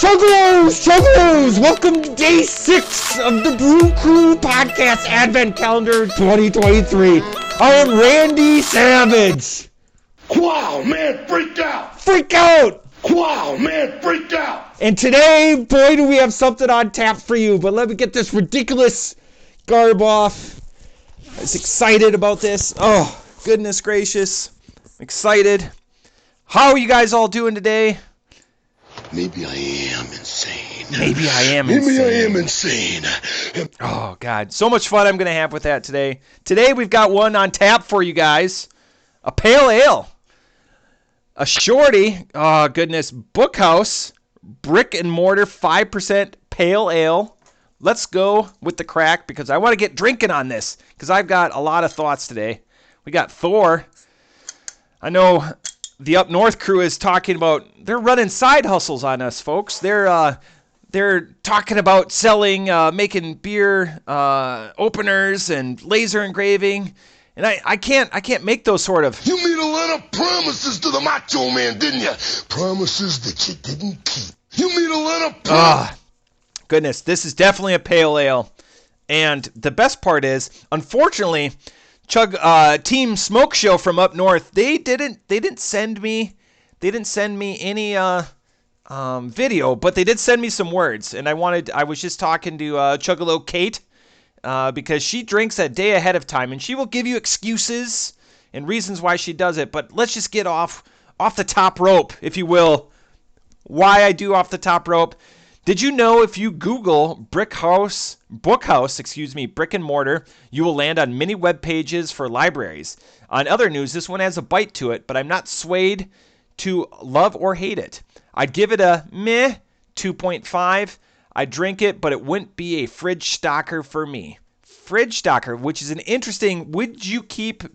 Chuggalos! Welcome to day 6 of the Brew Crew Podcast Advent Calendar 2023. I am Randy Savage. Wow, man, freak out! Freak out! Wow, man, freak out! And today, boy, do we have something on tap for you. But let me get this ridiculous garb off. I was excited about this. Oh, goodness gracious. I'm excited. How are you guys all doing today? Maybe I am insane. Maybe I am insane. Oh, God. So much fun I'm going to have with that today. Today we've got one on tap for you guys. A pale ale. A shorty. Oh, goodness. Bookhouse. Brick and Mortar 5% pale ale. Let's go with the crack because I want to get drinking on this because I've got a lot of thoughts today. We got Thor. I know the Up North crew is talking about, they're running side hustles on us, folks. They're talking about selling, making beer openers and laser engraving, and I can't make those sort of. You made a lot of promises to the Macho Man, didn't you? Promises that you didn't keep. You made a lot of promises. Goodness, this is definitely a pale ale, and the best part is, unfortunately, Team Smoke Show from up north, they didn't send me any video, but they did send me some words, and I was just talking to Chuggalo Kate because she drinks a day ahead of time, and she will give you excuses and reasons why she does it. But let's just get off the top rope, if you will. Why I do off the top rope. Did you know if you Google Bookhouse, Brick and Mortar, you will land on many web pages for libraries. On other news, this one has a bite to it, but I'm not swayed to love or hate it. I'd give it a meh 2.5. I'd drink it, but it wouldn't be a fridge stocker for me. Fridge stocker, which is an interesting, would you keep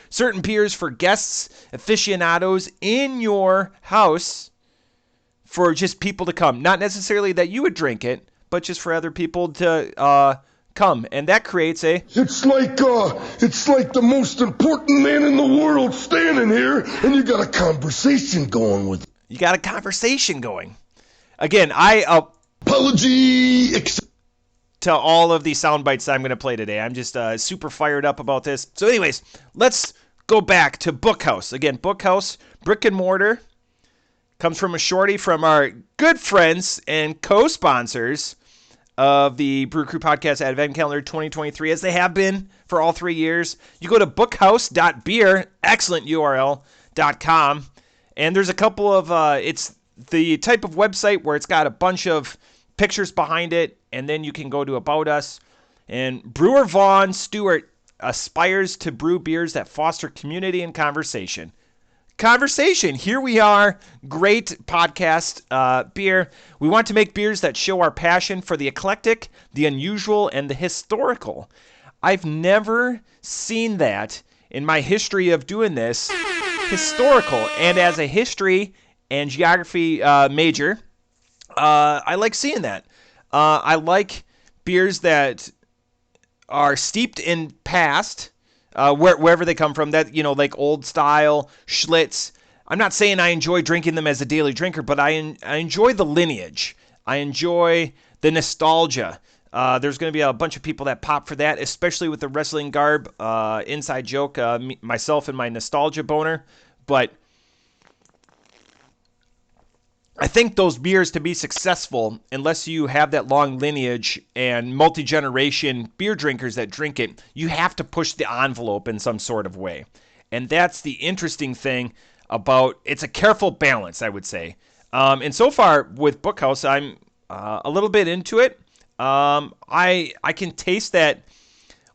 certain beers for guests, aficionados in your house for just people to come? Not necessarily that you would drink it, but just for other people to come. And that creates a... It's like the most important man in the world standing here, and you got a conversation going with him. You got a conversation going. Again, Apology to all of the sound bites I'm going to play today. I'm just super fired up about this. So anyways, let's go back to Bookhouse. Again, Bookhouse, Brick and Mortar, comes from a shorty from our good friends and co-sponsors of the Brew Crew Podcast Advent Calendar 2023, as they have been for all 3 years. You go to bookhouse.beer, excellent URL.com, and there's a couple of, it's the type of website where it's got a bunch of pictures behind it, and then you can go to About Us. And brewer Vaughn Stewart aspires to brew beers that foster community and conversation. Here we are. Great podcast beer. We want to make beers that show our passion for the eclectic, the unusual, and the historical. I've never seen that in my history of doing this. Historical. And as a history and geography major, I like seeing that. I like beers that are steeped in past, wherever they come from, that, like old style Schlitz. I'm not saying I enjoy drinking them as a daily drinker, but I enjoy the lineage. I enjoy the nostalgia. There's going to be a bunch of people that pop for that, especially with the wrestling garb. Inside joke, myself and my nostalgia boner. But I think those beers, to be successful, unless you have that long lineage and multi-generation beer drinkers that drink it, you have to push the envelope in some sort of way. And that's the interesting thing about, it's a careful balance, I would say. And so far with Bookhouse, I'm a little bit into it. I can taste that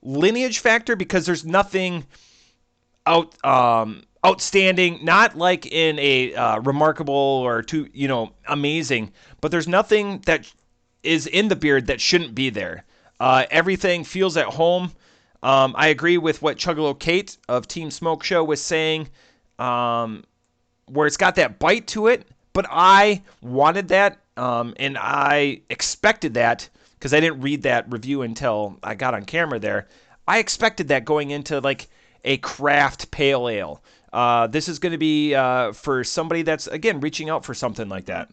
lineage factor because there's nothing outstanding, not like in a remarkable or too, amazing, but there's nothing that is in the beer that shouldn't be there. Everything feels at home. I agree with what Chuggalo Kate of Team Smoke Show was saying, where it's got that bite to it, but I wanted that, and I expected that because I didn't read that review until I got on camera there. I expected that going into like a craft pale ale. This is going to be for somebody that's, again, reaching out for something like that.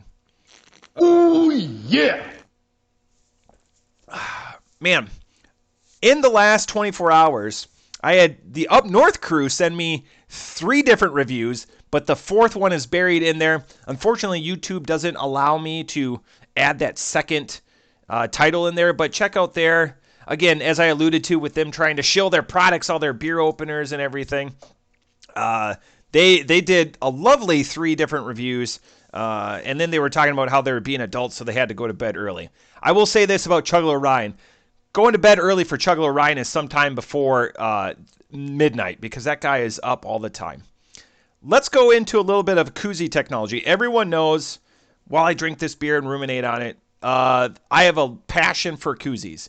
Oh, yeah. Man, in the last 24 hours, I had the Up North crew send me 3 different reviews, but the 4th one is buried in there. Unfortunately, YouTube doesn't allow me to add that second title in there, but check out there. Again, as I alluded to with them trying to shill their products, all their beer openers and everything, they did a lovely 3 different reviews, and then they were talking about how they were being adults, so they had to go to bed early. I will say this about Chuggalo Ryan. Going to bed early for Chuggalo Ryan is sometime before midnight because that guy is up all the time. Let's go into a little bit of koozie technology. Everyone knows, while I drink this beer and ruminate on it, I have a passion for koozies.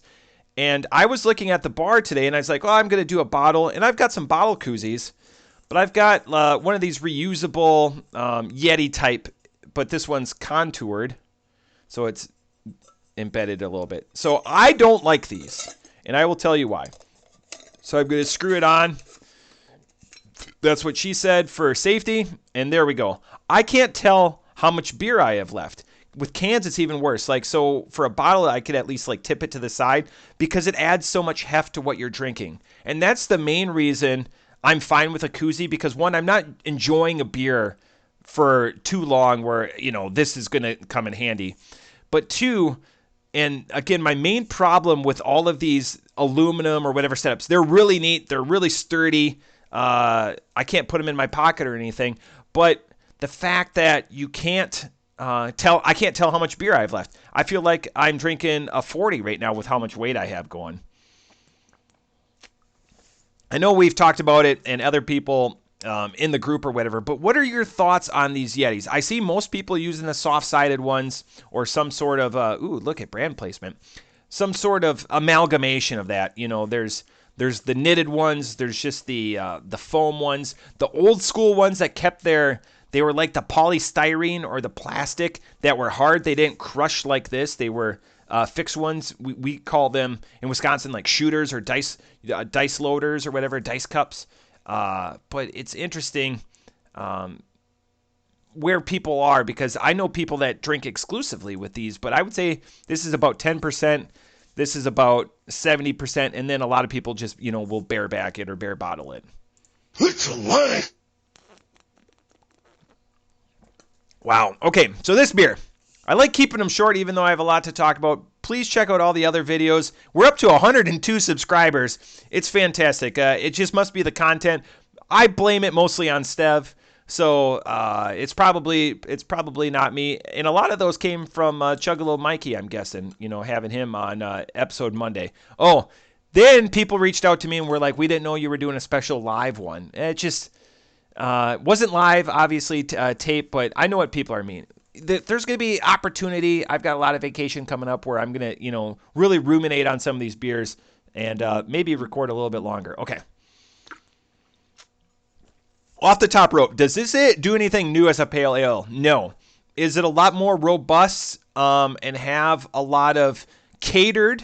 And I was looking at the bar today, and I was like, I'm going to do a bottle. And I've got some bottle koozies, but I've got one of these reusable Yeti type, but this one's contoured, so it's embedded a little bit. So I don't like these, and I will tell you why. So I'm going to screw it on. That's what she said for safety, and there we go. I can't tell how much beer I have left. With cans, it's even worse. Like, so for a bottle, I could at least like tip it to the side because it adds so much heft to what you're drinking. And that's the main reason I'm fine with a koozie, because one, I'm not enjoying a beer for too long where, this is going to come in handy. But two, and again, my main problem with all of these aluminum or whatever setups, they're really neat. They're really sturdy. I can't put them in my pocket or anything. But the fact that you can't I can't tell how much beer I have left. I feel like I'm drinking a 40 right now with how much weight I have going. I know we've talked about it and other people in the group or whatever, but what are your thoughts on these Yetis? I see most people using the soft-sided ones or some sort of, look at brand placement, some sort of amalgamation of that. There's the knitted ones, there's just the foam ones, the old school ones that they were like the polystyrene or the plastic that were hard. They didn't crush like this. They were fixed ones. We call them in Wisconsin like shooters or dice loaders or whatever, dice cups. But it's interesting where people are, because I know people that drink exclusively with these, but I would say this is about 10%. This is about 70%. And then a lot of people just, will bareback it or bare bottle it. It's a lie. Wow. Okay. So this beer, I like keeping them short, even though I have a lot to talk about. Please check out all the other videos. We're up to 102 subscribers. It's fantastic. It just must be the content. I blame it mostly on Stev. So it's probably not me. And a lot of those came from Chuggalo Mikey, I'm guessing, having him on episode Monday. Oh, then people reached out to me and were like, we didn't know you were doing a special live one. It just wasn't live, obviously, tape, but I know what people are mean. There's going to be opportunity. I've got a lot of vacation coming up where I'm going to, really ruminate on some of these beers and maybe record a little bit longer. Okay. Off the top rope, does this do anything new as a pale ale? No. Is it a lot more robust and have a lot of catered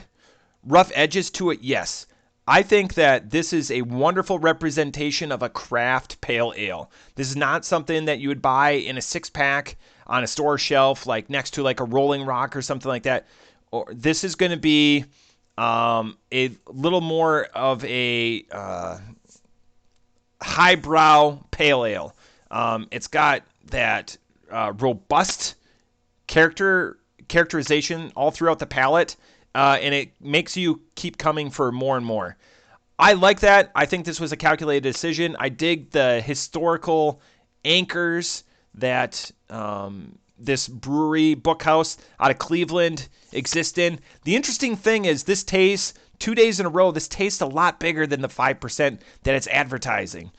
rough edges to it? Yes. I think that this is a wonderful representation of a craft pale ale. This is not something that you would buy in a 6-pack on a store shelf, like next to like a Rolling Rock or something like that. Or this is going to be a little more of a highbrow pale ale. It's got that robust characterization all throughout the palate, and it makes you keep coming for more and more. I like that. I think this was a calculated decision. I dig the historical anchors that this brewery, Bookhouse, out of Cleveland exists in. The interesting thing is this tastes, 2 days in a row, this tastes a lot bigger than the 5% that it's advertising,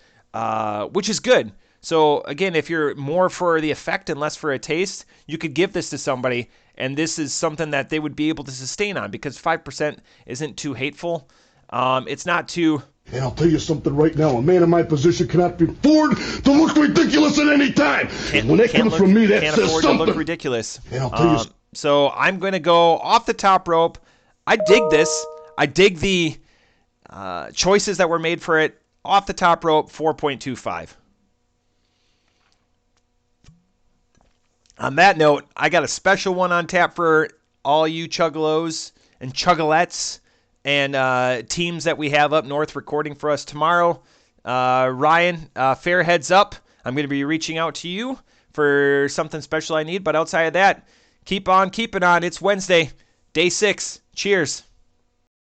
which is good. So, again, if you're more for the effect and less for a taste, you could give this to somebody, and this is something that they would be able to sustain on because 5% isn't too hateful. It's not too... And I'll tell you something right now. A man in my position cannot be afford to look ridiculous at any time. When that comes from me, that says something. To look ridiculous. And I'll tell you so I'm going to go off the top rope. I dig this. I dig the choices that were made for it. Off the top rope, 4.25. On that note, I got a special one on tap for all you Chuggalos and Chuggalettes and teams that we have up north recording for us tomorrow. Ryan, fair heads up, I'm going to be reaching out to you for something special I need. But outside of that, keep on keeping on. It's Wednesday, day 6. Cheers.